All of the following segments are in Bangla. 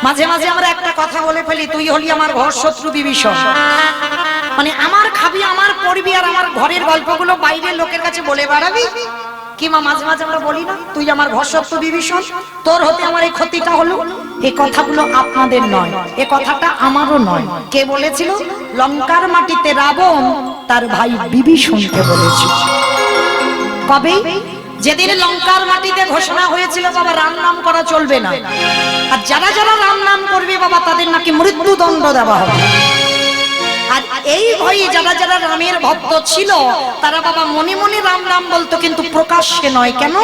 মাঝে মাঝে আমরা একটা কথা বলে ফেলি, তুই হলি আমার ঘর শত্রু বিভীষণ। মানে আমার খাবি, আমার পড়বি, আর আমার ঘরের গল্পগুলো বাইরের লোকের কাছে বলে বেড়াবি। কিংবা মাঝে মাঝে আমরা বলি না, তুই আমার ঘর শত্রু বিভীষণ, তোর হতে আমার এই ক্ষতিটা হলো। এই কথাগুলো আপনাদের নয়, এ কথাটা আমারও নয়। কে বলেছিল? লঙ্কার মাটিতে রাবণ তার ভাই বিভীষণকে বলেছিল। কবে? যেদিন লঙ্কার মাটিতে ঘোষণা হয়েছিল বাবা রাম নাম করা চলবে না, আর যারা যারা রাম নাম করবে বাবা তাদের নাকি মৃত্যুদণ্ড দেওয়া হবে। আর এই ভয়ে যারা যারা রামের ভক্ত ছিল তারা বাবা মনে মনে রাম নাম বলতো, কিন্তু প্রকাশ্যে নয়। কেন?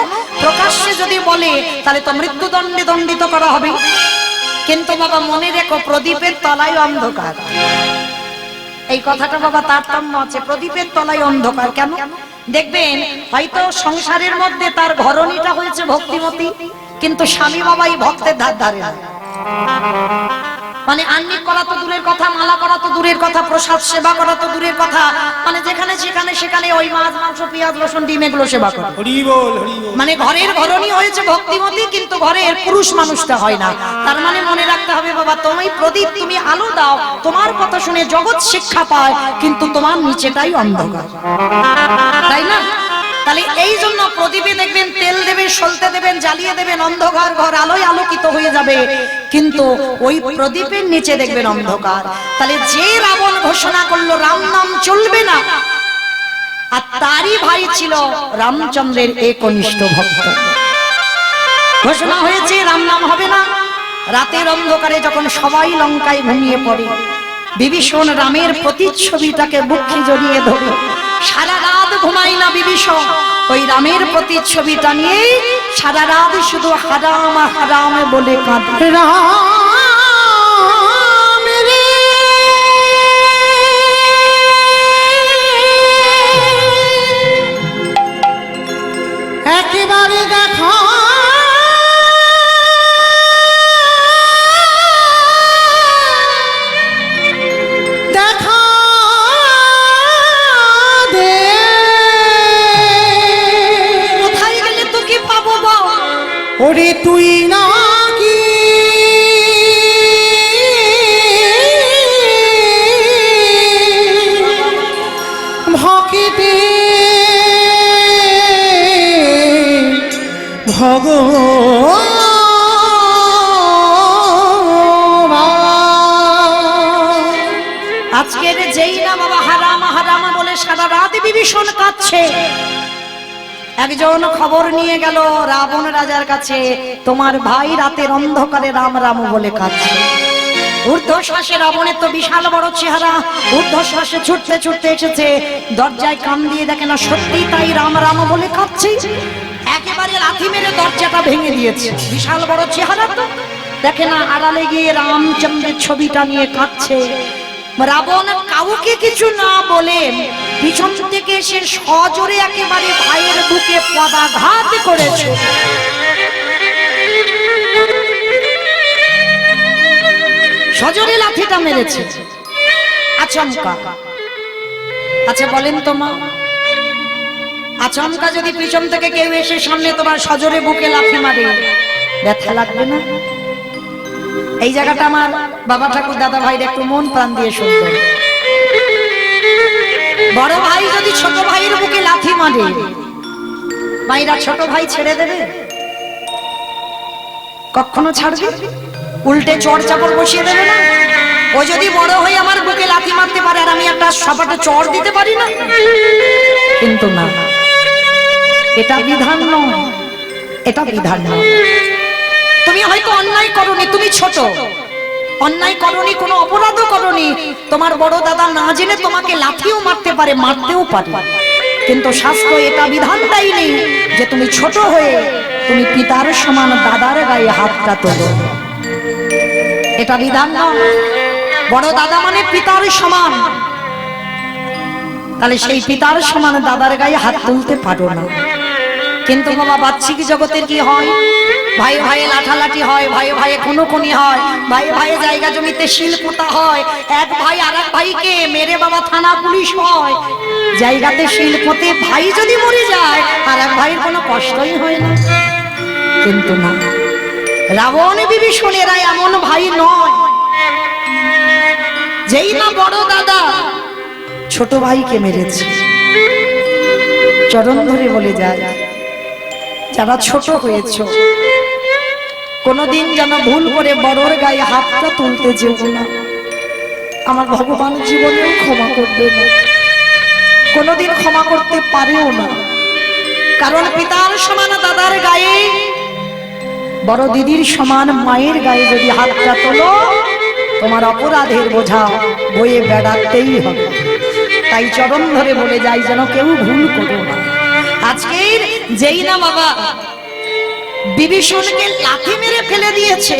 প্রকাশ্যে যদি বলে তাহলে তো মৃত্যুদণ্ডে দণ্ডিত করা হবে। কিন্তু বাবা মনে রেখো, প্রদীপের তলায় অন্ধকার। এই কথাটা বাবা তারতম্য আছে, প্রদীপের তলায় অন্ধকার। কেন? দেখবেন হয়তো সংসারের মধ্যে তার ঘরণীটা হয়েছে ভক্তিমতী, কিন্তু স্বামী বাবাই ভক্তের ধার ধারে না। মানে আন্নিক করা তো দূরের কথা, মালা করা তো দূরের কথা, প্রসাদ সেবা করা তো দূরের কথা, মানে যেখানে সেখানে ওই মাছ মাংস পেঁয়াজ রসুন ডিম এগুলো সেবা করে। মানে ঘরের ঘরণী হয়েছে ভক্তিমতী, কিন্তু ঘরের পুরুষ মানুষটা হয় না। তার মানে মনে রাখতে হবে বাবা, তুমি প্রদীপ, তুমি আলো দাও, তোমার কথা শুনে জগৎ শিক্ষা পায়, কিন্তু তোমার নিচেটাই অন্ধকার, তাই না? তাহলে এই জন্য প্রদীপে দেখবেন তেল দেবেন, সলতে দেবেন, জ্বালিয়ে দেবেন, অন্ধকার ঘর আলোয় আলোকিত হয়ে যাবে, কিন্তু ওই প্রদীপের নিচে দেখবেন অন্ধকার। তাহলে যে রাবণ ঘোষণা করলো রাম নাম চলবে না, আর তারই ভাই ছিল রামচন্দ্রের একনিষ্ঠ ভক্ত, ঘোষণা হয়েছে রাম নাম হবে না। রাতের অন্ধকারে যখন সবাই লঙ্কায় ঘুমিয়ে পড়ে, বিভীষণ রামের প্রতিচ্ছবিটাকে বুকে জড়িয়ে ধরে সারা রাত ঘুমায় না বিভীষণ। ওই রামের প্রতিচ্ছবিটা নিয়ে সারা রাত শুধু হারাম হারাম বলে কাঁদে। রাম রে একেবারে দেখা ওরে তুই নাকি ভকেতে আজকের যেই না বাবা হারামা হারামা বলে সারা রাত বিভীষণ কাঁদছে, একজন খবর নিয়ে গেল রাবণ রাজার কাছে, তোমার ভাই রাতের অন্ধকারে রাম রাম বলে কাঁদছে। ঊর্ধ্বশ্বাসে রাবণের তো বিশাল বড় চেহারা, ঊর্ধ্বশ্বাসে ছুটতে ছুটতে এসেছে, দরজায় কান দিয়ে দেখে না সত্যি তাই রাম রাম বলে কাঁদছে। একেবারে লাথি মেরে দরজাটা ভেঙে দিয়েছে, বিশাল বড় চেহারা তো দেখে না, আড়ালে গিয়ে রামচন্দ্রের ছবিটা নিয়ে কাঁদছে। রাবণ কাউকে কিছু না বলে পিছন থেকে এসে সজোরে একেবারে ভাইয়ের বুকে পদাঘাত করেছে। সজোরে লাঠিটা মেরেছে আচমকা। আচ্ছা বলেন তো মা, আচমকা যদি পিছন থেকে কেউ এসে সামনে তোমার সজোরে বুকে লাঠি মারে, ব্যথা লাগবে না? এই জায়গাটা আমার বাবা ঠাকুর দাদা ভাইরা একটু মন প্রাণ দিয়ে শুনবেন। বড় ভাই যদি ছোট ভাইয়ের বুকে লাথি মারে, ভাইরা ছোট ভাই ছেড়ে দেবে? কখনো ছাড়বে? উল্টে চড় চাপড় বসিয়ে দেবে না? ও যদি বড় হয়ে আমার বুকে লাথি মারতে পারে আর আমি একটা সপাটে চড় দিতে পারি না? কিন্তু না, এটা বিধান নয়, এটা বিধান নয়। তুমি হয়তো অন্যায় করনি, তুমি ছোট, অন্যায় করনি, কোনো অপরাধও করনি, তোমার বড় দাদা না জেনে তোমাকে লাঠিও মারতে পারে, মারতেও পারে, কিন্তু শাস্ত্র এটা বিধান দেয়নি যে তুমি ছোট হয়ে তুমি পিতার সমান দাদার গায়ে হাতটা তোলো। এটা বিধান নয়। বড় দাদা মানে পিতার সমান, তাহলে সেই পিতার সমান দাদার গায়ে হাত তুলতে পারো না। কিন্তু বাবা বাহ্যিক জগতের কি হয়? ভাই ভাইয়ে লাঠালাঠি হয়, ভাই ভাইয়ে খুনোখুনি হয়, ভাই ভাইয়ে জায়গা জমিতে শিলপোতা হয়, এক ভাই আর এক ভাইকে মেরে বাবা থানা পুলিশ হয়, জায়গাতে শিলপোতে ভাই যদি মরে যায় আর এক ভাইয়ের কোনো কষ্টই হয় না। কিন্তু না, রাবণ বিভীষণেরা এমন ভাই নয়, যেই না বড় দাদা ছোট ভাইকে মেরেছে। চরণ ধরে বলে যায়, যারা ছোট হয়েছ কোনদিন যেন ভুল করে বড়র গায়ে হাতটা তুলতে যেও না। আমার ভগবান জীবনেও ক্ষমা করবে না, কোনদিন ক্ষমা করতে পারেও না। কারণ পিতার সমান দাদার গায়ে, বড় দিদির সমান মায়ের গায়ে যদি হাতটা তোলো, তোমার অপরাধের বোঝা বয়ে বেড়াতেই হবে। তাই চরণ ধরে বলে যাই, যেন কেউ ভুল করো না। আজকের যেই না বাবা বিভীষণকে লাথি মেরে ফেলে দিয়েছে,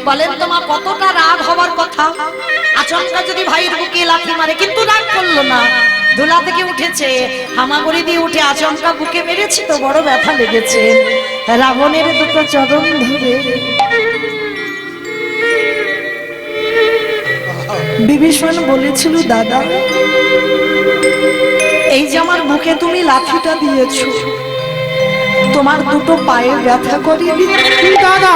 বলেন তোমার কতটা রাগ হওয়ার কথা। আচমকা যদি ভাইয়ের বুকে লাথি মারে, কিন্তু রাগ করলো না, দোলা থেকে উঠেছে, হামাগুড়ি দিয়ে উঠে আচমকা বুকে মেরেছে, তো বড় ব্যথা লেগেছে। রাবণের দুটো চরণ ধরে বিভীষণ বলেছিল, দাদা এই যে আমার বুকে তুমি লাঠিটা দিয়েছো, তোমার দুটো পায়ে ব্যথা করিনি দাদা।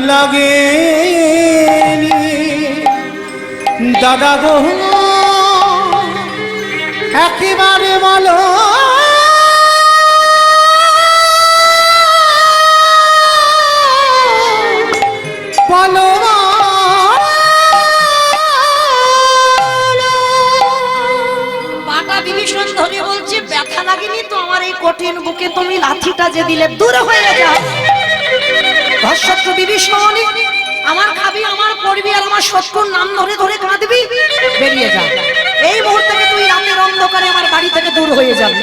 লাগে দাদা গো একেবারে বলো, বলো পাটা বিভীষণ ধরে বলছে, ব্যথা লাগেনি তো আমার এই কঠিন বুকে, তুমি লাঠিটা যে দিলে দূরে হয়ে যাও। ধর্ষত্র বিভীষণ, আমার খাবি, আমার পড়বি, আর আমার শত্রুর নাম ধরে ধরে কাঁদবি, বেরিয়ে যা। এই মুহূর্তে তুই রাতের অন্ধকারে আমার বাড়ি থেকে দূর হয়ে যাবি।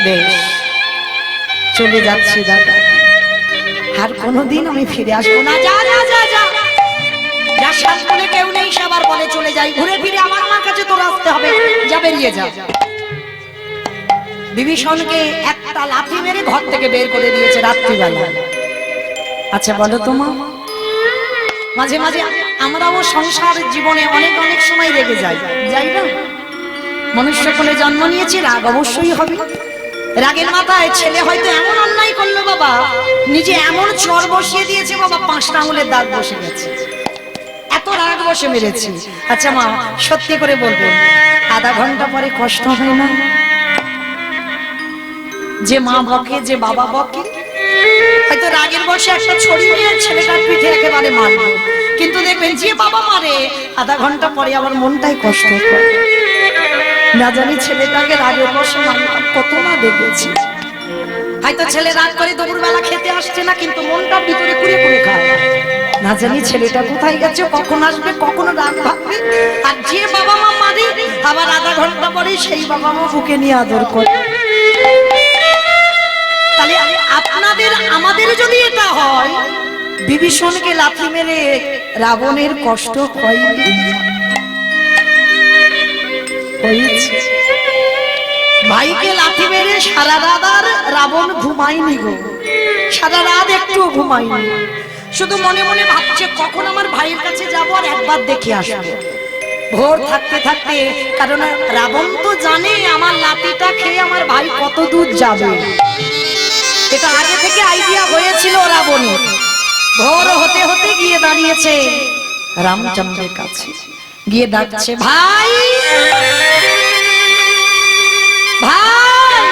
বেশ, চলে যাচ্ছি দাদা, আর কোনোদিন আমি ফিরে আসবো না। যা যা যা যা, যার সাথ বলে কেউ নেই, সে আবার বলে চলে যাই, ঘুরে ফিরে আমার মার কাছে তোর আসতে হবে, যা বেরিয়ে যা। বিভীষণকে একটা লাথি মেরে ঘর থেকে বের করে দিয়েছে রাত্রিবেলা। আচ্ছা বলো তো মা, মাঝে মাঝে আমরাও সংসার জীবনে অনেক অনেক সময় রেগে যাই, যাই না? মনুষ্য কোলে জন্ম নিয়েছি, রাগ অবশ্যই হবে। রাগের মাথায় ছেলে হয়তো এমন অন্যায় করলো বাবা, নিজে এমন চর বসিয়ে দিয়েছে বাবা, 5টা আঙুলের দাগ বসে গেছে, এত রাগ বসে মেরেছি। আচ্ছা মা, সত্যি করে বলবেন, আধা ঘন্টা পরে কষ্ট হয় না? যে মা বকে, যে বাবা বকে, হয়তো রাগের বসে একটা ছড়ি নিয়ে ছেলেটার পিঠে একেবারে মারবে, কিন্তু দেখবেন যে বাবা মারে, আধা ঘন্টা পরে আমার মনটাই কষ্ট করে। না জানি ছেলেটাকে রাগের বসে মারলাম কত না দেখেছি। হয়তো ছেলে রাগ করে দুপুরবেলা খেতে আসছে না, কিন্তু মনটা ভিতরে কুড়ে কুড়ে খায়। না জানি ছেলেটা কোথায় গেছে, কখন আসবে, কখন রাগ ভাববে। আর যে বাবা মা মারে, আবার আধা ঘন্টা পরে সেই বাবা মা বুকে নিয়ে আদর করে। তাহলে আপনাদের আমাদের যদি এটা হয়, বিভীষণকে লাথি মেরে রাবণের কষ্ট হয়নি? হয়েছে। ভাইকে লাথি মেরে সারা রাত আর রাবণ ঘুমায়নি গো, সারা রাত একটু ঘুমায়নি, শুধু মনে মনে ভাবছে কখন আমার ভাইয়ের কাছে যাব আর একবার দেখে আসবো। ভোর থাকতে থাকতে, কারণ রাবণ তো জানে আমার লাঠিটা খেয়ে আমার ভাই কত দূর যাবে, এটা আগে থেকে আইডিয়া হয়েছিল রাবণের। ভোর হতে হতে গিয়ে দাঁড়িয়েছে রামচন্দ্রের কাছে, গিয়ে ডাকছে, ভাই ভাই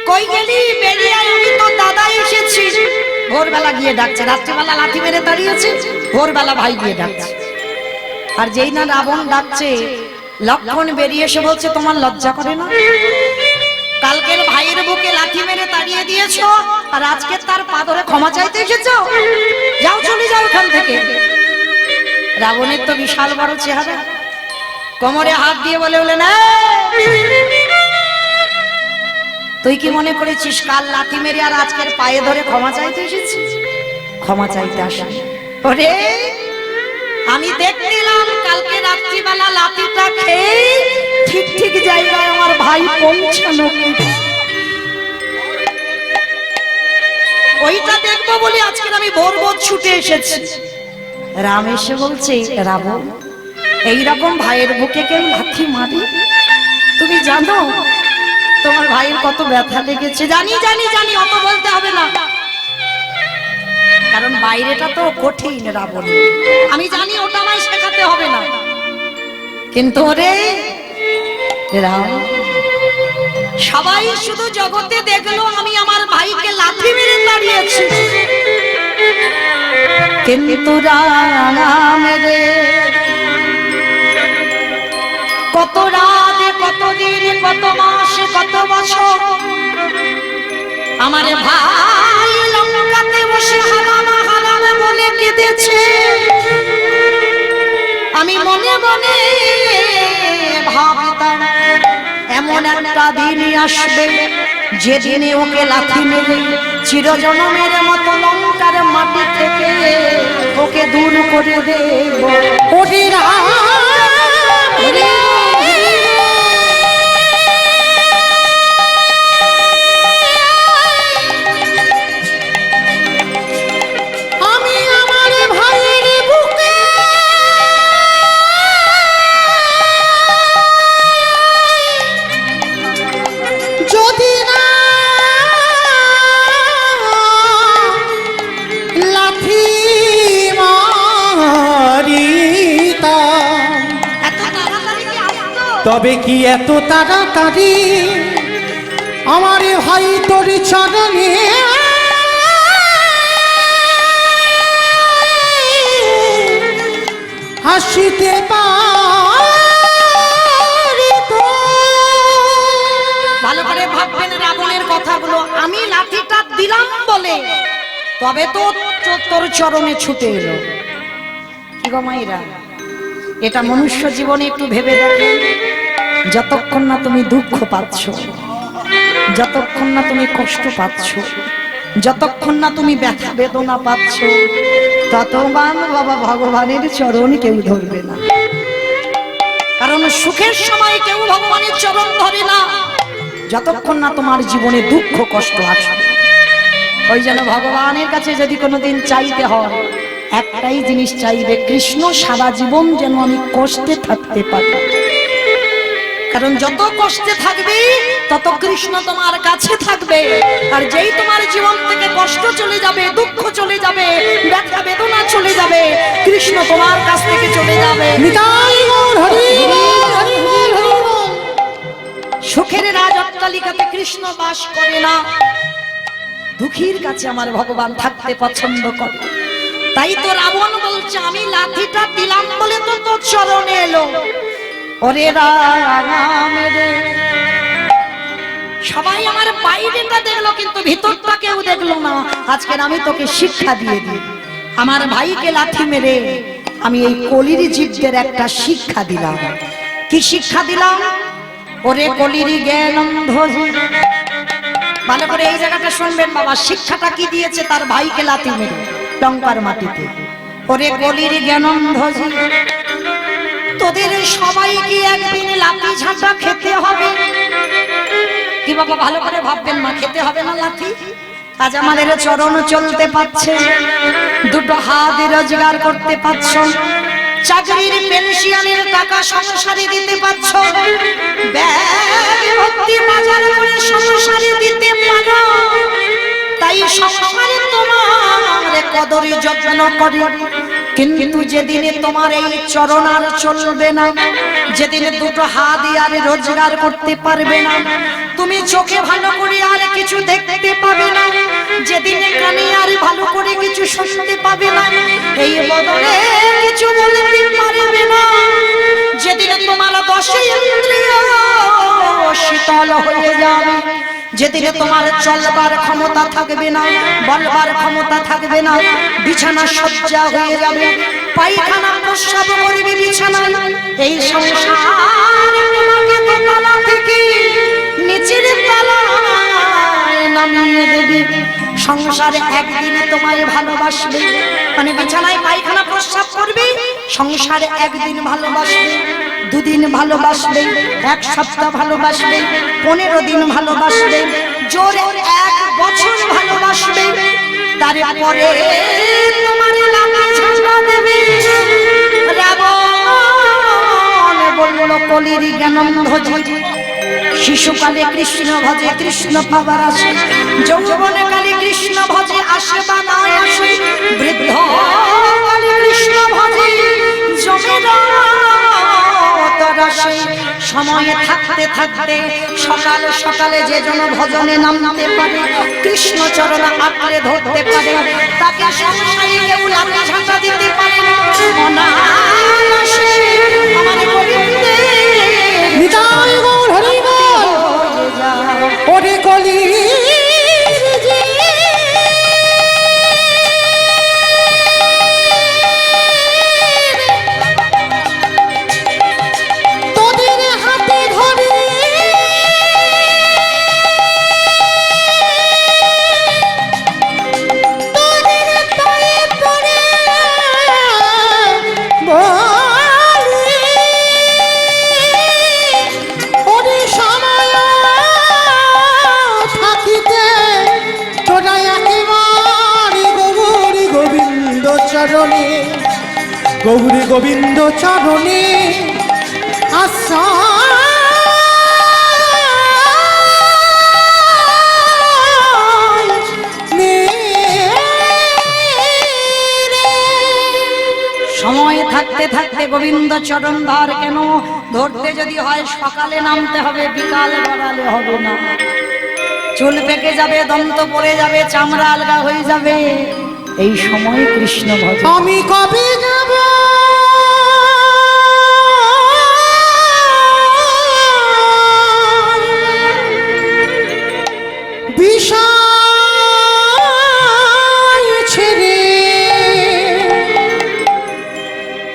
কই গেলি, বেরিয়ে আয়, আমি তো দাদা এসেছি। ভোরবেলা গিয়ে ডাকছে, রাত্রিবেলা লাঠি মেরে দাঁড়িয়েছে, ভোরবেলা ভাই গিয়ে ডাকছে। আর যেই না রাবণ ডাকছে, লক্ষ্মণ বেরিয়ে এসে বলছে, তোমার লজ্জা করে না? কালকের ভাইয়ের বুকে লাঠি মেরে তাড়িয়ে দিয়েছো, আর আজকে তার পা ধরে ক্ষমা চাইতে এসেছো? যাও, চলে যাও এখান থেকে। রাবণের তো বিশাল বড় চেহারা, কোমরে হাত দিয়ে বলে না, তুই কি মনে করেছিস কাল লাঠি মেরে আর আজকের পায়ে ধরে ক্ষমা চাইতে এসেছিস? ক্ষমা চাইতে আসা ওরে, আমি দেখলাম কালকে রাত্রিবেলা লাঠিটা খেয়ে ঠিক ঠিক জায়গায় আমার ভাই পৌঁছানো, ওইটা দেখবো বলে আজকে আমি ভোর ভোর ছুটে এসেছি। রাম এসে বলছে, রাবণ, এইরকম ভাইয়ের বুকে কেউ লাঠি মারে? তুমি জানো তোমার ভাইয়ের কত ব্যথা লেগেছে? জানি জানি জানি, অত বলতে হবে না, কারণ বাইরেটা তো কঠিন রাবণ, আমি জানি, ওটা আমায় শেখাতে হবে না। কিন্তু রে রাম, সবাই শুধু জগতে দেখলো আমি আমার ভাইকে লাঠি মেরে তাড়িয়েছি, কিন্তু রাম রে কত রাত, কত দিন, কত মাস, কত বছর আমার ভাই লঙ্কাতে বসে হারাম হারাম বলে কেঁদেছে। আমি মনে মনে ভাবতাম এমন একটা দিন আসবে যেদিনে ওকে লাথি মেরে চিরজনমের মতো লঙ্কার মাটি থেকে ওকে দূর করে দেব। ওরে রাম, তবে কি এত তাড়াতাড়ি আমার ভাই তোর চরণে হাসিতে পারি? ভালো করে ভাববেন রাবণের কথাগুলো, আমি লাঠিটা দিলাম বলে তবে তো তোর চরণে ছুটে এলো। কি গো মাইরা, এটা মনুষ্য জীবনে একটু ভেবে দেখেন, যতক্ষণ না তুমি দুঃখ পাচ্ছ, যতক্ষণ না তুমি কষ্ট পাচ্ছ, যতক্ষণ না তুমি ব্যথা বেদনা পাচ্ছ, ততক্ষণ বাবা ভগবানের চরণ কেউ ধরবে না। কারণ সুখের সময় কেউ ভগবানের চরণ ধরে না যতক্ষণ না তোমার জীবনে দুঃখ কষ্ট আসবে। ওই জন্য ভগবানের কাছে যদি কোনোদিন চাইতে হয়, একটাই জিনিস চাইবে, কৃষ্ণ সারা জীবন যেন আমি কষ্টে থাকতে পারি। কারণ যত কষ্টে থাকবে তত কৃষ্ণ তোমার কাছে থাকবে, আর যেই তোমার জীবন থেকে কষ্ট চলে যাবে, দুঃখ চলে যাবে, ব্যথা বেদনা চলে যাবে, কৃষ্ণ তোমার কাছ থেকে চলে যাবে। সুখের রাজ অট্টালিকাতে কৃষ্ণ বাস করে না, দুঃখীর কাছে আমার ভগবান থাকতে পছন্দ করে। তাই তো রাবণ বলছে আমি লাঠিটা দিলাম বলে তো তোর চরণে এলো। ওরে রাম রে, সবাই আমার বাইরেটা দেখলো কিন্তু ভিতরটা কেউ দেখলো না। আজকে আমি তোকে শিক্ষা দিয়ে দিই, আমার ভাইকে লাঠি মেরে আমি এই কলির জীবদের একটা শিক্ষা দিলাম। কি শিক্ষা দিলাম? ওরে কলির জ্ঞান অন্ধ, ভালো করে এই জায়গাটা শুনবেন বাবা, শিক্ষাটা কি দিয়েছে তার ভাইকে লাথি মেরে লঙ্কার মাটিতে। ওরে কলির জ্ঞান অন্ধ, তোদের সবাইকে একদিন লাঠি ঝাঁটা খেতে হবে। কি বাবা ভালো করে ভাববেন, মা খেতে হবে না লাঠি? আজ আমাদের চরণ চলতে পারছে, দুটো হাত রোজগার করতে পারছ, চাকরির পেনশনের টাকা সংসারে দিতে পারছ, ব্যাগ ভর্তি বাজার করে সংসারে দিতে পারো, তাই সংসারে তোমার কদরে যত্ন করে। কিন্তু যেদিনে তোমার এই চরণ আর চলবে না, যেদিনে দুটো হাত আর রোজগার করতে পারবে না, তুমি চোখে ভালো করে আর কিছু দেখতে পাবে না, যেদিনে কানে আর ভালো করে কিছু শুনতে পাবে না, এই বদলে কিছু বলতে পারবে না, যেদিনে তোমার দশে ইন্দ্রিয় শীতল হয়ে যাবে। যেদিনে তোমার চলবার ক্ষমতা থাকবে না, বলবার ক্ষমতা থাকবে না, বিছানা সজ্জা হয়ে যাবে, পায়খানা প্রস্রাব করবে বিছানায়, এই সংসার তোমাকে দোতলা থেকে নিচের তলায় নামিয়ে দেবে। সংসারে একদিনে তোমায় ভালোবাসবে, মানে বিছানায় পায়খানা প্রস্রাব করবে, সংসারে একদিন ভালোবাসবে, দুদিন ভালোবাসবে, এক সপ্তাহ ভালোবাসবে, 15 দিন ভালোবাসবে, জোরে 1 বছর ভালোবাসবে। তারপরে তোমার লাঠি ঝাঁটা দেবে। রাবণ বলল কলির জ্ঞানন্ধ শিশুকালে কৃষ্ণ ভজে কৃষ্ণ পাবার আসে, যৌবনে কালে কৃষ্ণ ভজে আসে বা না আসে, বৃদ্ধ কালে কৃষ্ণ ভজে সময়ে থাকতে থাকতে সকাল সকালে যে জন ভজনে নামতে পারে, কৃষ্ণ চরণ আঁকড়ে ধরতে পারে, তাকে সংসারে কেউ লাঠি ঝাঁটা দিতে পারে না। অনায়াসে আমার গোবিন্দে নিতাই গৌর হরি বল। ওরে কলি তোদের হাতে ধরে তোদের পায়ে পড়ে বলি ওরে সময় থাকিতে তোরা একেবারে গৌরী গোবিন্দ চরণে, গৌরী গোবিন্দ চরণে আশ্রয় নে রে। সময় থাকতে থাকতে গোবিন্দ চরণ ধর। কেন ধরতে যদি হয় সকালে নামতে হবে, বিকাল গড়ালে হবে না। চুল পেকে যাবে, দন্ত পড়ে যাবে, চামড়া আলগা হয়ে যাবে, এই সময় কৃষ্ণ ভজ। আমি কবে যাব বিষয় ছেড়ে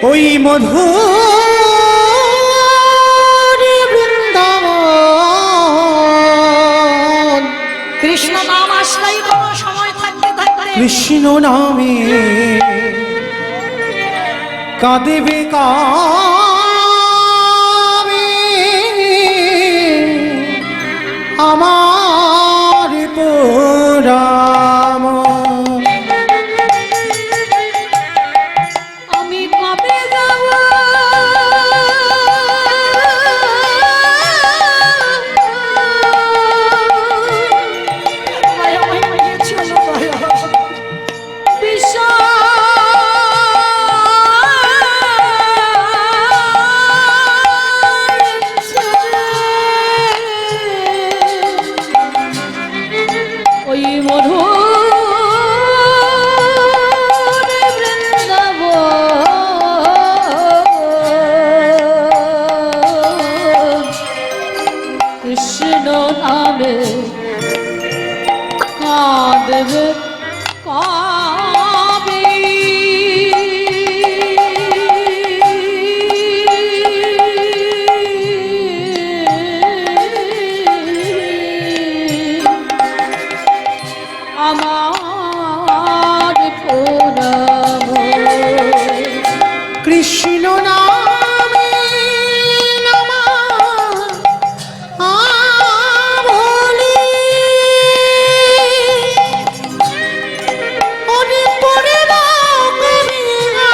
ওই মধুর বৃন্দাবন। কৃষ্ণ নাম আসলেই কোনো সময় থাকতে থাকতে কৃষ্ণ নামে কাঁদেবে কাবে আমার পুরাম। আমি কবে যাব ওই মধু কৃষ্ণ নামে কাঁদবে কাবে। আমার পুরাম কৃষ্ণ নামে নমা বলি ওরে পড়ে দাও কবিরা,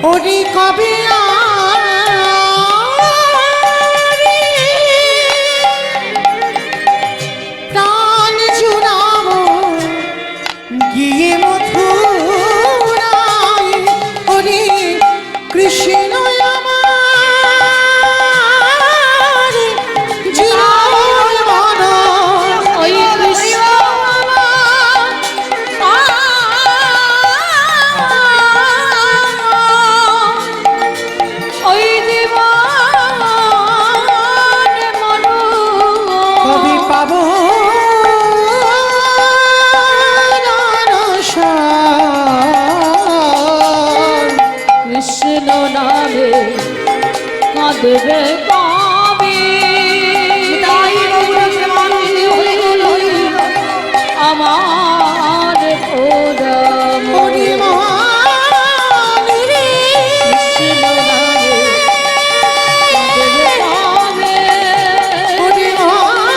ওরে কবিরা প্রাণ জুড়াবো গিয়ে মথুরায়। ওরে কৃষ্ণ আমার জীবন মন, ওই কৃষ্ণ দেবে কবে তাই গৌর প্রেমানন্দে হরি হরি হরি। আমার প্রণাম হরি মহানি রে কৃষ্ণ নামে দেবে কবে হরি হরি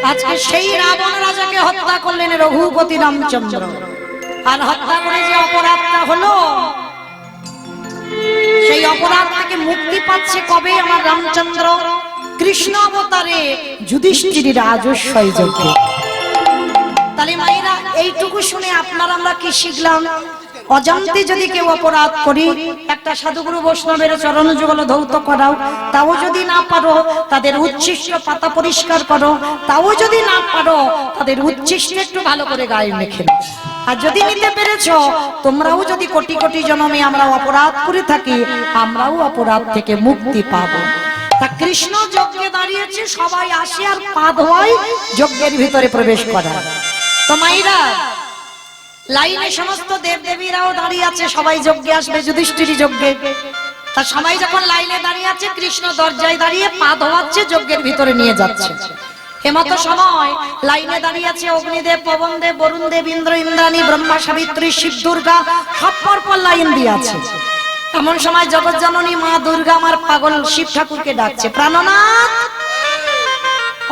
আজকে সেই রাবণ রাজাকে হত্যা করলেন রঘুপতি রামচন্দ্র। আর হত্যা করে যে অপরাধটা হলো, সেই অপরাধ থেকে মুক্তি পাচ্ছে কবে? আমার রামচন্দ্র কৃষ্ণ অবতারে যুধিষ্ঠির রাজস্বয় যজ্ঞে। তাহলে মায়েরা এইটুকু শুনে আপনার আমরা কি শিখলাম? অজান্তে যদি কেউ অপরাধ করি, একটা সাধুগুরু বৈষ্ণবের চরণ যুগল ধৌত করাও, তাও যদি না পারো তাদের উচ্ছিষ্ট পাতা পরিষ্কার করো, তাও যদি না পারো তাদের উচ্ছিষ্ট একটু ভালো করে গায়ে মেখে নাও। আর যদি নিতে পেরেছো, তোমরাও যদি কোটি কোটি জন্মে আমরা অপরাধ করে থাকি, আমরাও অপরাধ থেকে মুক্তি পাবো। তা কৃষ্ণ যজ্ঞে দাঁড়িয়েছে, সবাই আসে আর পা ধোয় যজ্ঞের ভিতরে প্রবেশ করা। তো মাইরা লাইনে সমস্ত দেব দেবীরাও দাঁড়িয়ে আছে, সবাই যজ্ঞে আসবে, যুধিষ্ঠির যজ্ঞে। তা সবাই যখন লাইনে দাঁড়িয়ে আছে, কৃষ্ণ দরজায় দাঁড়িয়ে পা ধোয়াচ্ছে, যজ্ঞের ভিতরে নিয়ে যাচ্ছে। হেমন্ত সময় লাইনে দাঁড়িয়ে আছে অগ্নিদেব, পবনদেব, বরুণদেব, ইন্দ্র, ইন্দ্রাণী, ব্রহ্মা, সাবিত্রী, শিব, দুর্গা, সব পরপর লাইন দিয়ে আছে। এমন সময় জগৎ জননী মা দুর্গা আমার পাগল শিব ঠাকুরকে ডাকছে, প্রাণনাথ,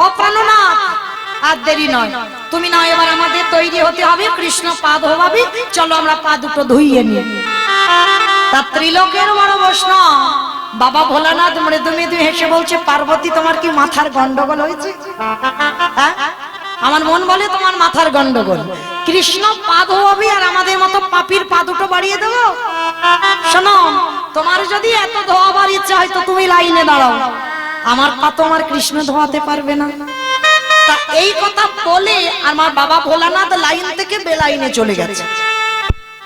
ও প্রাণনাথ, আর দেরি নয়, তুমি না এবার আমাদের তৈরি হতে হবে, কৃষ্ণ পা ধোয়াবে, চলো আমরা পা দুটো ধুইয়ে নিই। তা ত্রিলোকের বড় বৈষ্ণব বাবা ভোলানাথ মৃদু মৃদু হেসে বলছে, পার্বতী তোমার কি মাথার গন্ডগোল হয়েছে? হ্যাঁ, আমার মন বলে তোমার মাথার গন্ডগোল। কৃষ্ণ পা ধোয়াবে আর আমাদের মতো পাপীর পা দুটো বাড়িয়ে দেবো? শোনো, তোমার যদি এত ধোয়াবার ইচ্ছা হয় তো তুমি লাইনে দাঁড়াও, আমার পা তোমার কৃষ্ণ ধোয়াতে পারবে না। তা এই কথা বলে আমার বাবা ভোলানাথ লাইন থেকে বেলাইনে চলে গেছে,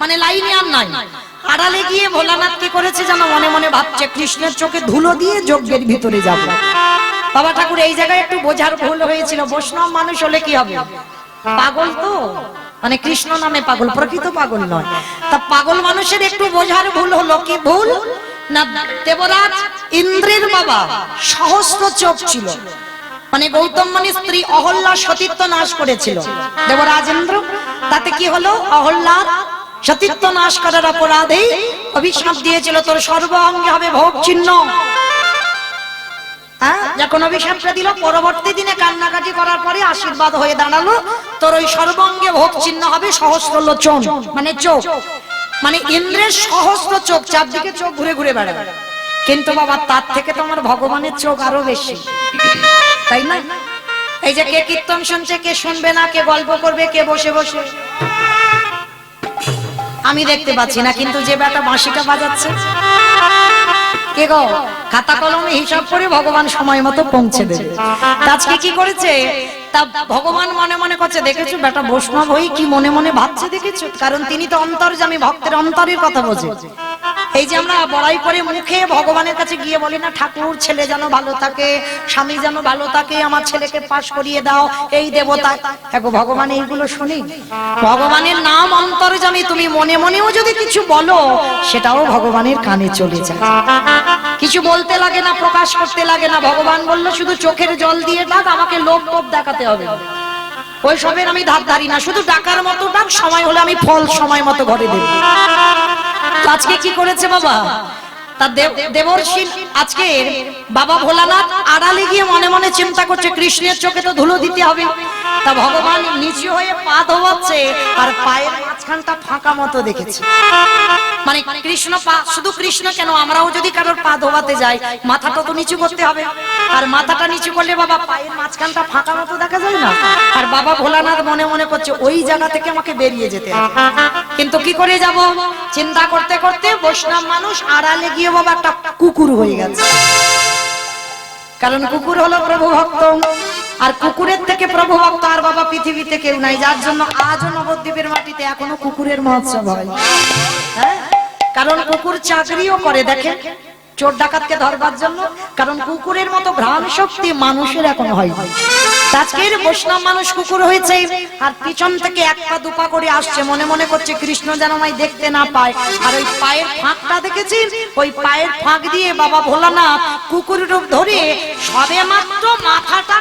মানে লাইনে আর নাই। আড়ালে গিয়ে ভোলানাথ কি করেছে জানো? মনে মনে ভাবছে কৃষ্ণের চোখে ধুলো দিয়ে যজ্ঞের ভিতরে যাব। বাবা ঠাকুর এই জায়গায় একটু বোঝার ভুল হয়েছিল, বৈষ্ণব মানুষ হলে কি হবে, পাগল তো, মানে কৃষ্ণ নামে পাগল, প্রকৃত পাগল নয়। তা পাগল মানুষের একটু বোঝার ভুল হলো, কি ভুল না? দেবরাজ ইন্দ্রের বাবা সহস্র চোখ ছিল, মানে গৌতম মুনির স্ত্রী অহল্যা সতীত্ব নাশ করেছিল দেবরাজ ইন্দ্র। তাতে কি হলো? অহল্যার সতীত্ব নাশ করার অপরাধে অভিশাপ দিয়েছিল, তোর সর্ব অঙ্গে হবে ভোগ চিহ্ন। হ্যাঁ, যখন অভিশাপটা দিল, পরবর্তী দিনে কান্নাকাটি করার পরে আশীর্বাদ হয়ে দাঁড়ালো, তোর ওই সর্বাঙ্গে ভোগ চিহ্ন হবে সহস্র লোচন, মানে চোখ, মানে ইন্দ্রের সহস্র চোখ, চারদিকে চোখ ঘুরে ঘুরে বেড়াবে। কিন্তু বাবা তার থেকে তোমার ভগবানের চোখ আরো বেশি, তাই না? এই যে কে কীর্তন শুনছে, কে শুনবে না, কে গল্প করবে, কে বসে বসে, আমি দেখতে পাচ্ছি না, কিন্তু যে বেটা বাঁশিটা বাজাচ্ছে, কে গো? খাতা কলমে হিসাব করে ভগবান সময় মতো পৌঁছে দেবে। আজকে কি করেছে? তা ভগবান মনে মনে করছে, দেখেছো বেটা বৈষ্ণব হই কি মনে মনে ভাবছে, দেখেছো? কারণ তিনি তো অন্তর্যামী, ভক্তের অন্তরের কথা বোঝে। এই যে আমরা বড়াই করে মুখে ভগবানের কাছে গিয়ে বলি না, ঠাকুর ছেলে যেন ভালো থাকে, স্বামী যেন ভালো থাকে, আমার ছেলেকে পাশ করিয়ে দাও, এই দেবতা, দেখো ভগবান এইগুলো শুনি। ভগবানের নাম অন্তর্যামী, তুমি মনে মনেও যদি কিছু বলো, সেটাও ভগবানের কানে চলে যায়, কিছু বলতে লাগে না, প্রকাশ করতে লাগে না। ভগবান বললো শুধু চোখের জল দিয়ে ডাক, আমাকে লোভ টোপ দেখাতে হবে, ওই সবের আমি ধার ধারি না, শুধু ডাকার মতো ডাক, সময় হলে আমি ফল সময় মতো ঘরে দেব। আজকে কি করেছে বাবা? তা দেবর্ষি আজকে বাবা ভোলানাথ আড়ালে গিয়ে মনে মনে চিন্তা করছে, কৃষ্ণের চোখে তো ধুলো দিতে হবে। তা ভগবান নিচু হয়ে পা ধোয়াচ্ছে, আর পায়ের মাঝখানটা ফাঁকা মতো দেখেছে, মানে কৃষ্ণ পা, শুধু কৃষ্ণ কেন, আমরাও যদি কারোর পা ধোয়াতে যাই, মাথাটা তো নিচু করতে হবে, আর মাথাটা নিচু করলে বাবা পায়ের মাঝখানটা ফাঁকা মতো দেখা যায় না। আর বাবা ভোলানাথ মনে মনে করছে, ওই জায়গা থেকে আমাকে বেরিয়ে যেতে হবে, কিন্তু কি করে যাব? চিন্তা করতে করতে বৈষ্ণব মানুষ আড়ালে গিয়ে বাবা একটা কুকুর হয়ে গেছে, কারণ কুকুর হলো প্রভু ভক্ত, আর কুকুরের থেকে প্রভু ভক্ত আর বাবা পৃথিবীতে কেউ নাই, যার জন্য আজও নবদ্বীপের মাটিতে এখনো কুকুরের মহোৎসব হয়। হ্যাঁ, কারণ কুকুর চাকরিও করে, দেখেন, চোর ডাকাতকে ধরবার জন্য। কারণ কুকুরের মতো ঘ্রাণ শক্তি মানুষের এখনো হয়। আজকের বৈষ্ণব মানুষ কুকুর হয়েছে, আর পিছন থেকে এক পা দুপা করে আসছে, মনে মনে করছে কৃষ্ণ যেন আমায় দেখতে না পায়। আর ওই পায়ের ফাঁকটা দেখেছেন, ওই পায়ের ফাঁক দিয়ে বাবা ভোলানাথ কুকুর রূপ ধরে সবে মাত্র মাথাটা,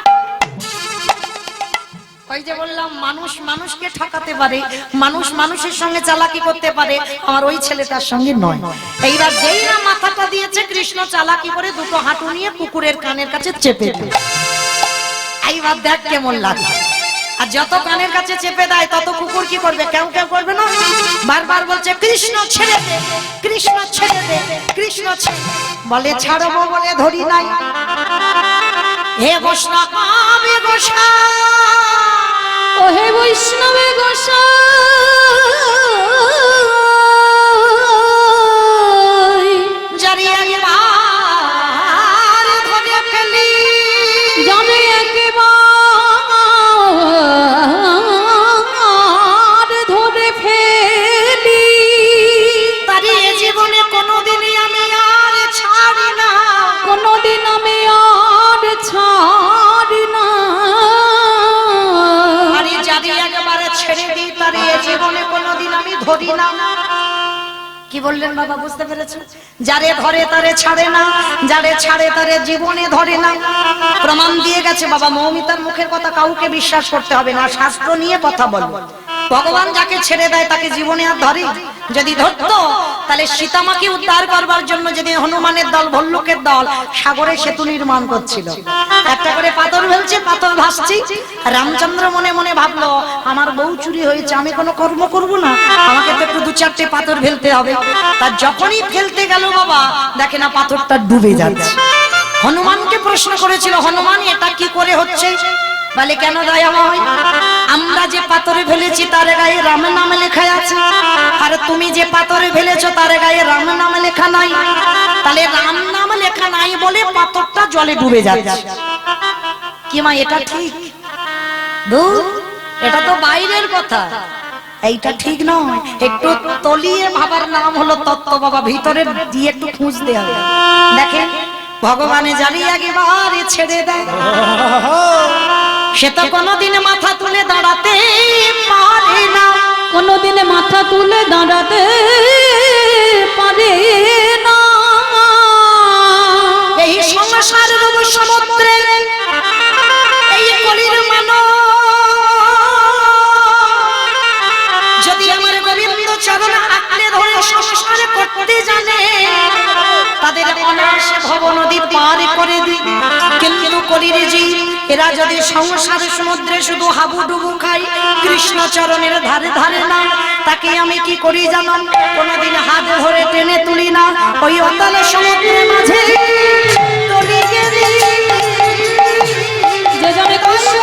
ওই যে বললাম মানুষ মানুষকে ঠকাতে পারে, মানুষ মানুষের সঙ্গে চালাকি করতে পারে, আমার ওই ছেলেটার সঙ্গে নয়। এইবার যেই না মাথাটা দিয়েছে, কৃষ্ণ চালাকি করে দুটো হাঁটু নিয়ে কুকুরের কানের কাছে চেপে দেয়। এইবার দেখ কেমন লাগে। আর যত কানের কাছে চেপে দেয় তত কুকুর কি করবে? কেউ কেউ করবে না, বারবার বলছে কৃষ্ণ ছেড়ে দে, কৃষ্ণ ছেড়ে দে, কৃষ্ণ ছেড়ে। বলে ছাড়বো বলে ধরি নাই। হে বৈষ্ণব গোসাই, ও হে বৈষ্ণবে গোসাই, যারে একবার ধরে ফেলি, যারে একবার ধরে ফেলি, তারে জীবনে কোনোদিনই আমি আর ছাড়ি না, কোনোদিন আমি আর ছাড়ি না। আরে যারে একবারে ছেড়ে দিই, তারে জীবনে কোনোদিন আমি ধরি না। কি বললেন বাবা, বুঝতে পেরেছেন? যারে ধরে তারে ছাড়ে না, যারে ছাড়ে তারে জীবনে ধরে না। প্রমাণ দিয়ে গেছে বাবা, মৌমিতার মুখের কথা কাউকে বিশ্বাস করতে হবে না, শাস্ত্র নিয়ে কথা বলবো। ভগবান যাকে ছেড়ে দেয় তাকে জীবনে আর ধরে? যদি ধরতো তাহলে সীতামাকে উদ্ধার করবার জন্য যদি হনুমানের দল, ভল্লুকের দল সাগরে সেতু নির্মাণ করছিল, একটা করে পাথর ফেলছে, পাথর ভাসছে। রামচন্দ্র মনে মনে ভাবলো, আমার বউ চুরি হয়েছে, আমি কোনো কর্ম করব না, আমাকে তো একটু দু চারটে পাথর ফেলতে হবে। তার যখনই ফেলতে গেল বাবা, দেখে না পাথরটা ডুবে যাচ্ছে। হনুমানকে প্রশ্ন করেছিল, হনুমান এটা কি করে হচ্ছে? বলে কেন দয়াময়, আমরা যে পাথরে ফেলেছি তার গায়ে রাম নামে লেখা আছে, আর তুমি যে পাথরে ফেলেছো তার গায়ে রাম নামে লেখা নাই। তাহলে রাম নাম লেখা নাই বলে পাথরটা জলে ডুবে যাচ্ছে। কি মা এটা ঠিক? ধুর, এটা তো বাইরের কথা, এইটা ঠিক নয়। একটু তলিয়ে ভাবার নাম হলো তত্ত্ব বাবা, ভিতরে দিয়ে একটু খুঁজতে হবে। দেখেন, ভগবানে জানি একেবারে ছেড়ে দেয়, সে তো কোনোদিন মাথা তুলে দাঁড়াতে পারে না, কোনোদিন মাথা তুলে দাঁড়াতে পারে না। এই সংসার রূপ সমুদ্রে এই কলির মানব যদি আমার গোবিন্দ চরণ আঁকড়ে ধরে সংসার করতে জানে, তাদের অনায়াসে ভব নদী পার করে দিই। কিন্তু কলির জীব এরা যদি সংসার সমুদ্রে শুধু হাবুডুবু খাই, কৃষ্ণ চরণের ধারে ধারে না, তাকে আমি কি করি জানো? কোনোদিন হাত ধরে টেনে তুলি না, ওই অতল সমুদ্রের মাঝে তলিয়ে দিই। যে জানে কৃষ্ণ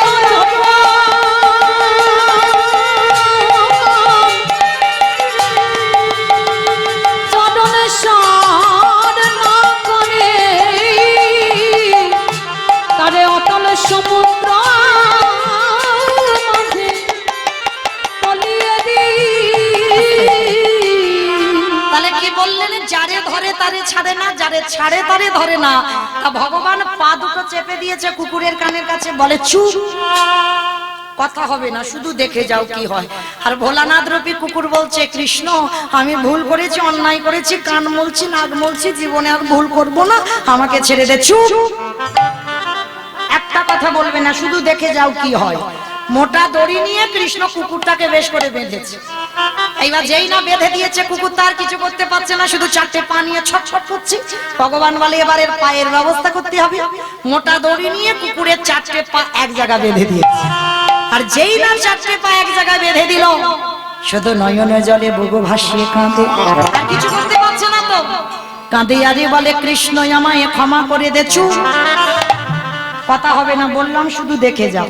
চরণে সার না করে, তারে অতল সমুদ্র মাঝে তলিয়ে দিই। তাহলে কি বললেন? যারে ধরে তারে ছাড়ে না, যারে ছাড়ে তারে ধরে না। তা ভগবান পা দুটো চেপে দিয়েছে কুকুরের কানের কাছে, বলে চুপ, কথা হবে না, শুধু দেখে যাও কি হয়। আর ভোলানাথ রূপী কুকুর বলছে, কৃষ্ণ আমি ভুল করেছি, অন্যায় করেছি, কান মলছি, নাক মলছি, জীবনে আর ভুল করব না, আমাকে ছেড়ে দে। চুপ, একটা কথা বলবে না, শুধু দেখে যাও কি হয়। মোটা দড়ি নিয়ে কৃষ্ণ কুকুরটাকে বেশ করে বেঁধেছে। এইবার যেই না বেঁধে দিয়েছে, কুকুর তার কিছু করতে পারছে না, শুধু চারটে পা নিয়ে ছটছট করছে। ভগবান বলে এবার এর পায়ের ব্যবস্থা করতে হবে। মোটা দড়ি নিয়ে কুকুরের চারটে পা এক জায়গায় বেঁধে দিয়েছে। আর যেই না চারটে পা এক জায়গায় বেঁধে দিল, শুধু নয়নে জলে বুকু ভাসিয়ে কাঁদে, আর কিছু করতে পারছে না তো। কাঁদে আরে বলে, কৃষ্ণ আমায় ক্ষমা করে দে। চুপ, কথা হবে না, বললাম শুধু দেখে যাও।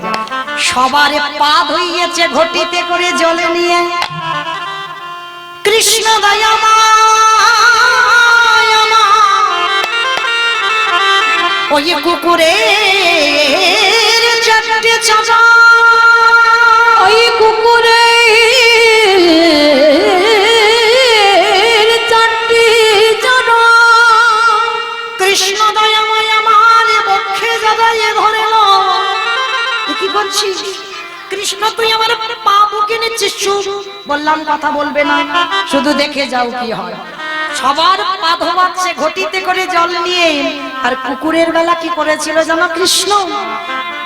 সবার পা ধুইয়েছে ঘটিতে করে জলে নিয়ে, কৃষ্ণ দয়াময় ওই কুকুরের চারটে চাপা কৃষ্ণ তুই আমার পা বুকে নিচ্ছিস চুপ। বললাম কথা বলবে না, শুধু দেখে যাও কি হয়। সবার পা ধোয়াচ্ছে ঘটিতে করে জল নিয়ে। আর পুকুরের বেলা কি করেছিল জানো কৃষ্ণ?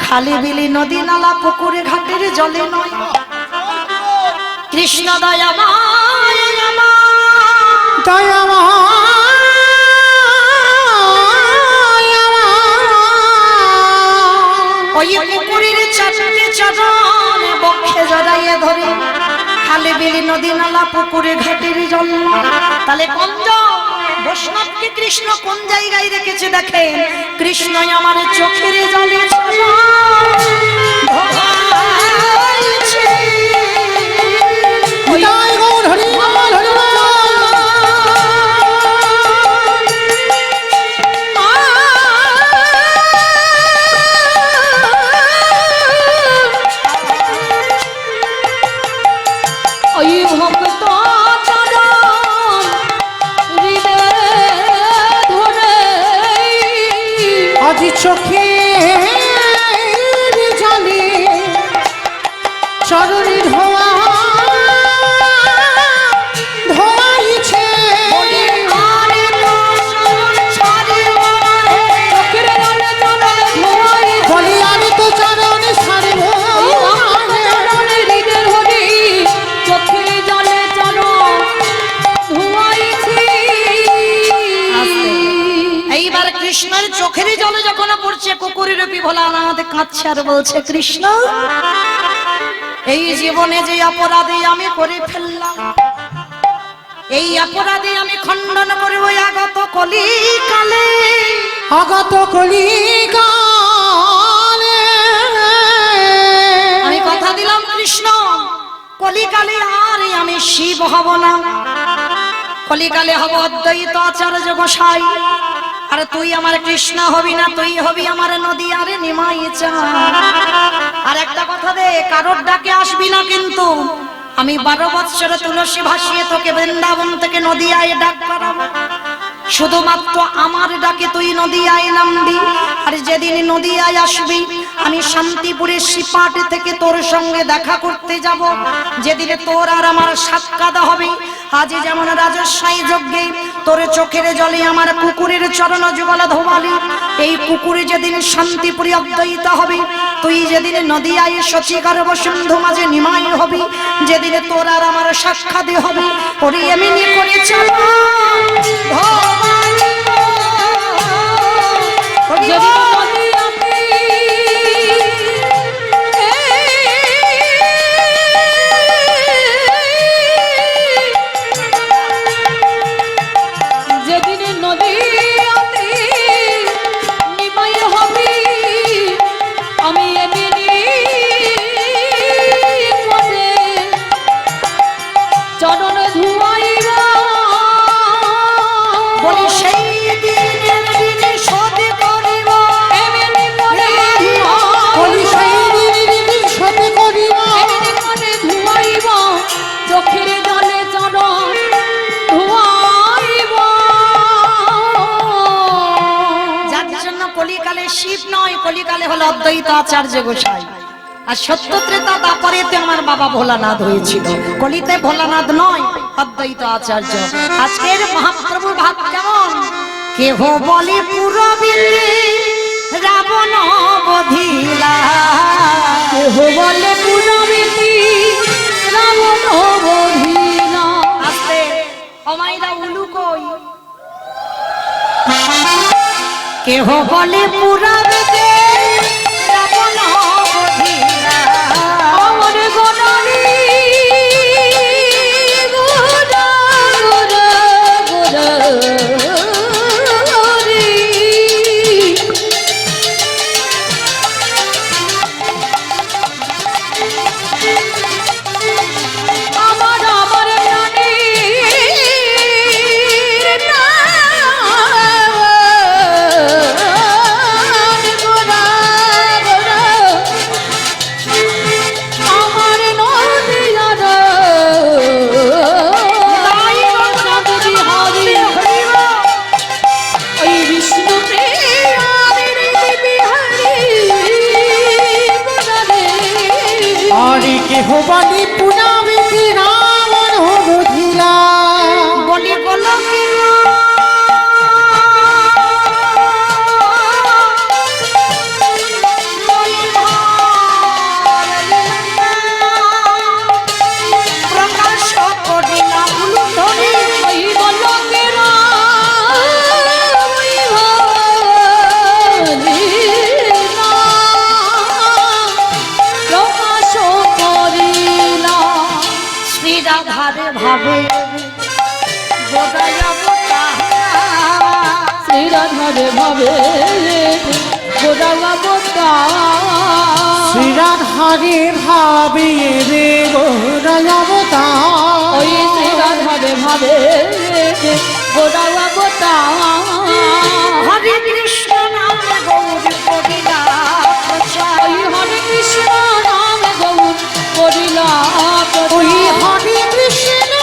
খালি বিলি নদী নালা পুকুরে ঘাটের জলে নয়। কৃষ্ণ দয়াময় ওই পুকুরের চারটে চরণ বক্ষে জড়াইয়ে ধরে খালি বিলি নদী নালা পুকুরে ঘাটের জল। তাহলে কোন বৈষ্ণবকে কৃষ্ণ কোন জায়গায় রেখেছে দেখেন? কৃষ্ণ আমার চোখের জলে চোখে জলে চরণে ধোয়া ধোয়াইছে। বলি আমি তো চরণে সারব চোখের জলে এইবার কৃষ্ণের চোখের জলে যখন পড়ছে কুকুরের রূপী ভোলানাথ কাঁদছে আর বলছে কৃষ্ণ এই জীবনে যে অপরাধী আমি করে ফেললাম, এই অপরাধী আমি খণ্ডন করব আগত কলিকালে। আগত কলিকালে আমি কথা দিলাম কৃষ্ণ কলিকালে আর আমি শিব হব না, কলিকালে হব অদ্বৈত আচার্য গোসাই। আর তুই আমার কৃষ্ণ হবি না, তুই হবি আমার নদী আরে নিমাই চা। আর একটা কথা দে, কারোর ডাকে আসবি না কিন্তু আমি 12 বৎসরে তুলসী ভাসিয়ে তোকে বৃন্দাবন থেকে নদিয়ায় ডাক করাবো। শুধুমাত্র আমার ডাকে তুই নদিয়ায় নামবি। আর যেদিন নদিয়ায় আসবি আমি শান্তিপুরের সিপাট থেকে তোর সঙ্গে দেখা করতে যাব। যেদিনে তোর আর আমার সাক্ষাৎ হবে, আজ যেমন রাজস্বাই যজ্ঞে তোর চোখের জলে আমার কুকুরের চরণ যুগল ধোয়ালি, এই কুকুরে যেদিন শান্তিপুরে অদ্বৈত হবে, তুই যেদিন নদিয়ায় শচীগর্ভ সিন্ধু মাঝে নিমাই হবি, যেদিনে তোর আর আমার সাক্ষাৎ হবে, ওরে এমনি করে চলো যেদিন নদী নিমাই হবি আমি এমনি চরণ ধুয়াইবা। বলি সেই দিনের দিনে শোধ করিব, এমনি করে বলি সেই দিনে শোধ করিব, এমনি করে ধুয়াইব চোখের জলে চরণ ধুয়াইব। যার জন্য কলিকালে শিব নয়, কলিকালে হলো অদ্বৈত আচার্য গোসাই। আর সত্য ত্রেতা দাপরেতে আমার বাবা ভোলানাথ হয়েছিল, কলিতে ভোলানাথ নয় অদ্বৈত আচার্য। আজকের মহাপ্রভুর ভাব কেমন? কেহ বলে পুরবিলে রাবণ বধিলা, কেহ বলে পুরবিতি রাবণ বধিলা। আস্তে অমাইরা উলু কই। কেহ বলে পুরবিলে রাবণ বধিলা, আমার গোনারি গোরা গোরা গোরা আমার আমার প্রাণীর কেহ বলি পুনাবিতি রাবণ বুঝিলা বলি গোলকে প্রকাশ করিলা উলু ধরে ওই বলকেরা ওই ভালিনা প্রকাশ করিলা শ্রী রাধারে ভাবে বোধায়া বোতা শ্রী রাধারে ভাবে গোদালা বোতা শ্রীরাধারে ভাবিয়ে রে গোরায়বতা ওই শ্রী রাধারে ভাবে গোদালা বোতা হরে কৃষ্ণ নামে গৌর করিলা প্রচার ওই হরে কৃষ্ণ নাম গৌর করিলা ওই হরে কৃষ্ণ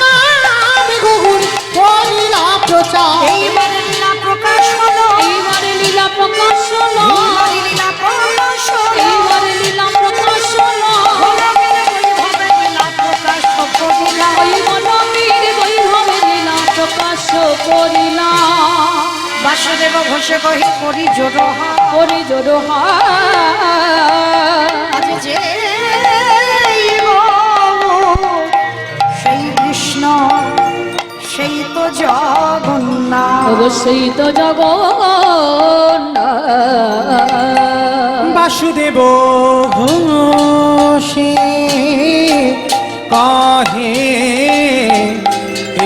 নাম গৌর করিলা প্রচার এইবারে লীলা প্রকাশ হলো এইবারে লীলা প্রকাশ হলো এইবারে লীলা প্রকাশ হলো এইবারে লীলা প্রকাশ হলো গোলকের বৈভবে লীলা প্রকাশ করিলা ওই মনবীর বৈভবে লীলা প্রকাশ করিলা বাসুদেব ঘোষে কহি করি জোর করি জোড় আজ যে সেই কৃষ্ণ সেই তো জগন্নাথ অবশ্যই তো জগন্নাথ বাসুদেব ঘোষে কাহে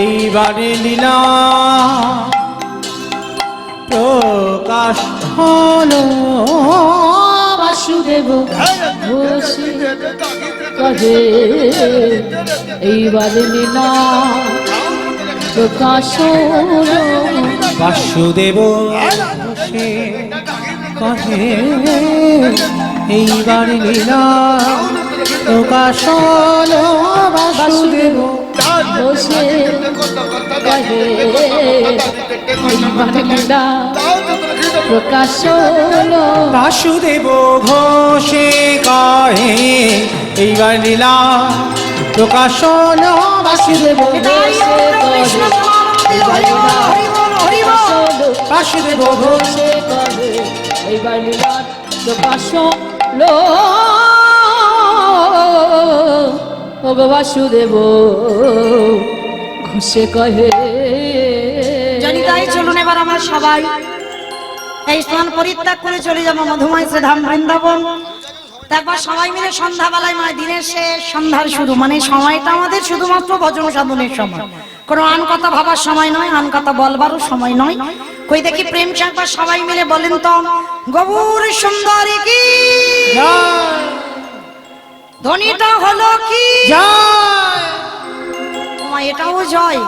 এইবারে লীলা প্রকাশ হলো বাসুদেব ঘোষে কহে এইবারে লীলা প্রকাশ হলো বাসুদেব ঘোষে কাহে এইবারে লীলা প্রকাশ হলো বাসুদেব বসে কহে এইবারে লীলা প্রকাশ হলো বাসুদেব ঘোষে কাহে এইবার লীলা প্রকাশ হলো বাসুদেব তাই আমরা কৃষ্ণ হরি বল হরি বল হরি বল বাসুদেব ঘোষ ঘোষে কহে এইবার লীলা প্রকাশ হলো ওগো বাসুদেব ঘোষে কহে জানি তাই চলুন এবার আমার সবাই এই স্থান পরিত্যাগ করে চলে যাবো মধুময় শ্রীধাম বৃন্দাবন। তারপর সবাই মিলে সন্ধ্যাবেলায় মানে দিনের শেষ সন্ধ্যার শুরু মানে সময়টা আমাদের শুধুমাত্র ভজন সাধনের সময়, কোনো আন কথা ভাবার সময় নয়, আন কথা বলবারও সময় নয়। কই দেখি প্রেম চাকবার সবাই মিলে বলেন তো গৌর সুন্দরী কি ধ্বনিটা হলো কি তোমায় এটাও জয়।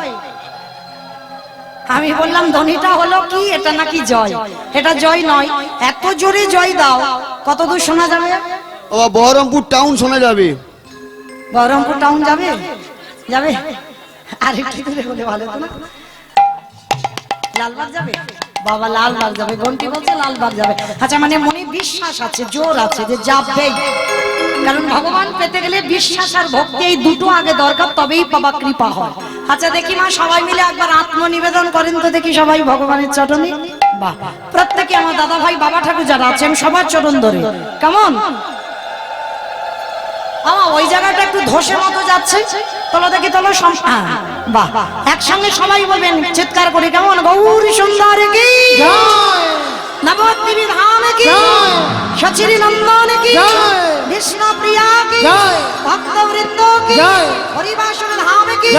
আমি বললাম ধ্বনিটা হলো কি, এটা নাকি জয়, এটা জয় নয়। এত জোরে জয় দাও কত দূর শোনা যাবে? ও বহরমপুর টাউন শোনা যাবে। বহরমপুর টাউন যাবে যাবে আর একটু দূরে বলে ভালো তো না? লালবাগ যাবে বাবা, লালবাগ যাবে। ঘন্টি বলছে লালবাগ যাবে। আচ্ছা মানে মনে বিশ্বাস আছে, জোর আছে যে যাবেই, কারণ ভগবান পেতে গেলে বিশ্বাস আর ভক্তি এই দুটো আগে দরকার, তবেই বাবা কৃপা হয়। আচ্ছা দেখি মা সবাই মিলে একবার আত্মনিবেদন করেন তো দেখি সবাই ভগবানের চরণে। বাহ, প্রত্যেকে আমার দাদা ভাই বাবা ঠাকুর যারা আছেন সবার চরণ ধরে কেমন আমার ওই জায়গাটা একটু ধসে মতো যাচ্ছে, তোলো দেখি তোলো। বাহ, একসঙ্গে সবাই বলবেন চিৎকার করে কেমন? গৌরী সুন্দর কি নবদ্বীপ ধাম কি সচিরি নন্দন কি বিষ্ণু প্রিয়া কি ভক্তবৃন্দ কি হরিবাসন ধাম কি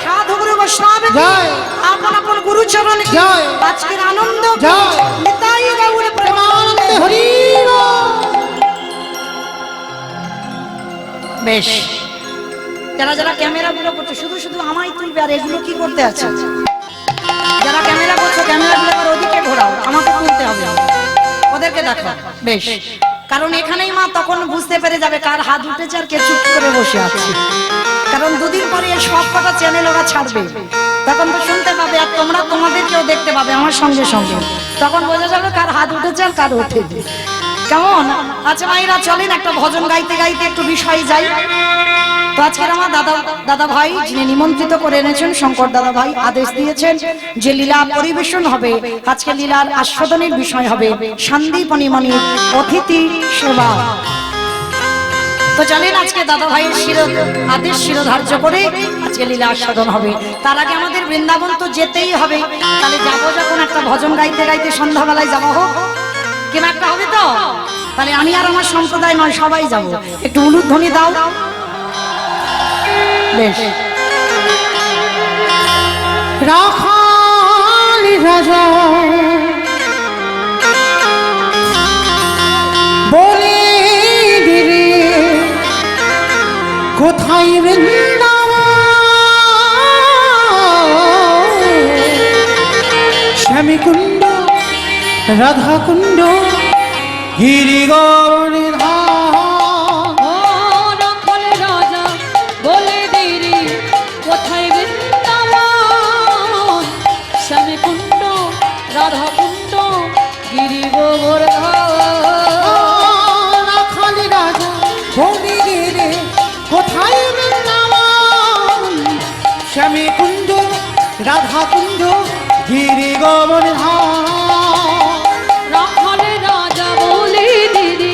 সাধু গুরু বৈষ্ণব কি আপন আপন গুরু চরণ কি আজকের আনন্দ কি নিতাই গৌর প্রেমানন্দে হরি বল। বেশ, যারা যারা ক্যামেরা গুলো করছে শুধু শুধু আমায় তুলবে আর এগুলো কি করতে আছে? যারা ক্যামেরা করছো ক্যামেরা গুলো আবার ওদিকে ঘোরাও, আমাকে তুলতে হবে, ওদেরকে দেখো। বেশ, কারণ এখানেই মা তখন বুঝতে পেরে যাবে কার হাত উঠেছে আর কে চুপ করে বসে আছে। কারণ দুদিন পরে এই সব কটা চ্যানেল ওরা ছাড়বে, তখন তো শুনতে পাবে আর তোমরা তোমাদেরকেও দেখতে পাবে আমার সঙ্গে সঙ্গে, তখন বোঝা যাবে কার হাত উঠেছে আর কার ওঠেনি। কেমন? আচ্ছা মায়েরা চলেন একটা ভজন গাইতে গাইতে একটু বিষয় যাই। তো আজকের আমার দাদা ভাই যিনি নিমন্ত্রিত করে এনেছেন, শঙ্কর দাদা ভাই আদেশ দিয়েছেন যে লীলা পরিবেশন হবে। আজকে লীলার আস্বাদনের বিষয় হবে সন্দীপনী অতিথি সেবা। তো চলেন আজকে দাদা ভাইয়ের আদেশ শিরোধার্য করে আজকে লীলা আস্বাদন হবে। তার আগে আমাদের বৃন্দাবন তো যেতেই হবে। তাহলে যাবো যখন একটা ভজন গাইতে গাইতে সন্ধ্যাবেলায় যাবো হোক কেন একটা হবে তো। তাহলে আমি আর আমার সম্প্রদায় নয়, সবাই যাবো। একটু উলুধ্বনি দাও। বেশ, রাখালি রাজা বলে দিলে কোথায় বৃন্দাবন, শ্যামী কুণ্ড রাধা কুণ্ড গিরিগৌরী ও রাখাল রাজা বলে দিলি কোথায় বৃন্দাবন, শ্যামী কুণ্ড রাধা কুণ্ড গিরি গোবর্ধন। রাখালি রাজা বলে দিলে কোথায় বৃন্দাবন, শ্যামী কুণ্ড রাধা কুণ্ড গিরি গোবর্ধন। রাখাল রাজা বলে দিলি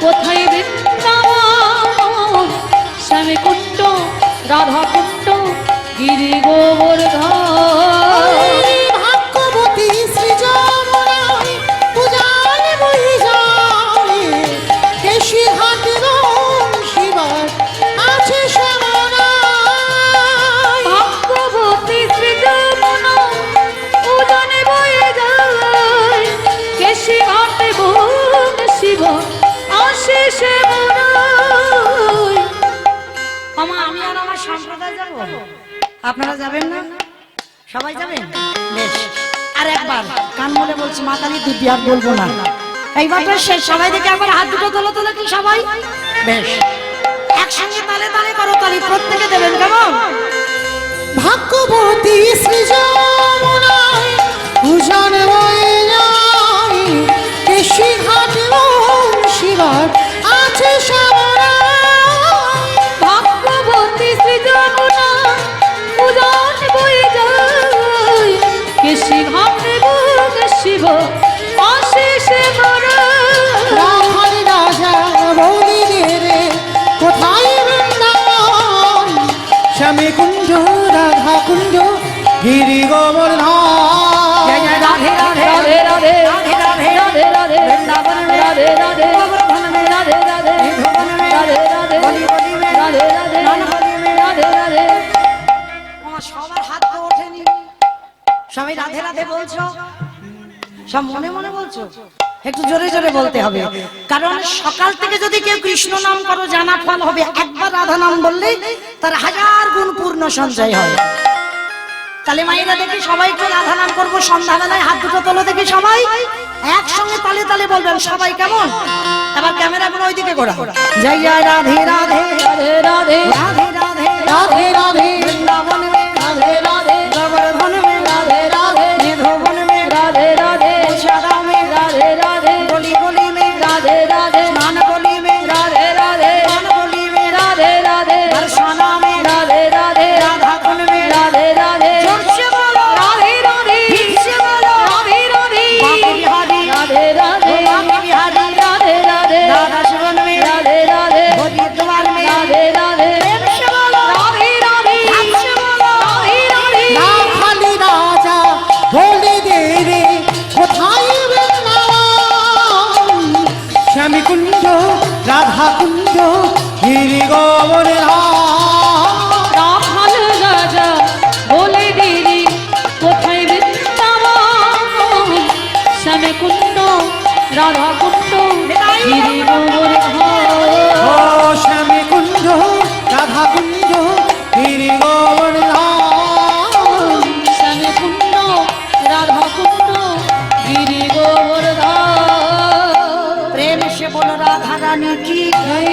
কোথায় বৃন্দাবন, শ্যামী কুণ্ড রাধা কুণ্ড গিরি গোবর্ধন। ভাগ্যবতী শ্রী যমুনায় পূজার বই যায়, কেশী হাট শিবার আছে শ্যামনায়। ভাগ্যবতী শ্রী যমুনা উজানে বয়ে যায়, কেশী ঘাটে বন শিব আসে শ্যামনায়। আমি আর আমার সম্প্রদায় যাবো, আপনারা যাবেন না? সবাই যাবেন? বেশ, আর একবার কান মলে বলছি, মাতালি দিব্যি আর বলবো না। এইবারটা শেষ, সবাই দেখে একবার হাত দুটো তোলো তোলো কি সবাই? বেশ, একসঙ্গে তালে তালে করো, তালি প্রত্যেকে দেবেন। কেমন? ভাগ্যবতী শ্রী যমুনায় উজান বয়ে যায়, কেশী ঘাট শিবার আছে শ্যামনায়। ভাগ্যবতী শ্রী যমুনা উজান বয়ে যায়, কেশী ঘাটে বন শিব আসে শ্যামনায়। রাখালি রাজা বলি রে কোথায় বৃন্দাবন, শ্যামী কুণ্ড রাধা কুণ্ড গিরি গোবর্ধন। জয় জয় রাধে রাধে রাধে রাধে রাধে রাধে রাধে রাধে বৃন্দাবন মে রাধে রাধে গোবর্ধন মে রাধে রাধে নিধন মে রাধে রাধে বলি বলি মে রাধে রাধে নানবলি মে রাধে রাধে। আমার সবার হাত তো ওঠেনি, সবাই রাধে রাধে বলছো, সব মনে মনে বলছো? একটু জোরে জোরে বলতে হবে, কারণ সকাল থেকে যদি কেউ কৃষ্ণ নাম করো জানা ফল হবে। একবার রাধা নাম বললে তার 1000 গুণ পূর্ণ সঞ্চয় হয়। তাহলে মায়েরা দেখি সবাই একটু রাধা নাম করবো, সন্ধ্যাবেলায় হাত দুটো তোলো দেখি সবাই একসঙ্গে তালে তালে বলবেন সবাই। কেমন? এবার ক্যামেরা গুলো ওইদিকে ঘোরা। জয় জয় রাধে রাধে রাধে রাধে রাধে রাধে রাধে রাধে বৃন্দাবন মে রাধে রাধে গোবর্ধন মে রাধে রাধে নিধন মে রাধে রাধে সাদা মে রাধে রাধে গলি গলি মে রাধে রাধে স্নান গলি মে রাধে রাধে স্নান গলি মে রাধে রাধে দর্শনা মে রাধে রাধে রাধা কুন মে রাধে রাধে জোরসে বলো রাধে রাধে ধীরসে বলো রাধে রাধে বাঁকে বিহারি রাধে রাধে বাঁকে বিহারি রাধে রাধে রাধা সুবন মে রাধে রাধে হরিদ্বার মে রাধে রাধে প্রেম সে বলো রাধে রাধে ধামসে বলো রাধে রাধে রাখালি রাজা বলি রে কোথায় বৃন্দাবন, শ্যামী কুণ্ড রাধা কুণ্ড গিরি গোবর্ধন। রাখাল রাজা বলে দিলি কোথায় বৃন্দাবন, শ্যামী কুণ্ড রাধা কুণ্ড গিরি গোবর্ধন। ও শ্যামী কুণ্ড রাধা কুণ্ড গিরি গোবর্ধন। শ্যামী কুণ্ড রাধা কুণ্ড গিরি গোবর্ধন। প্রেম সে বলো রাধা রানী কি জয়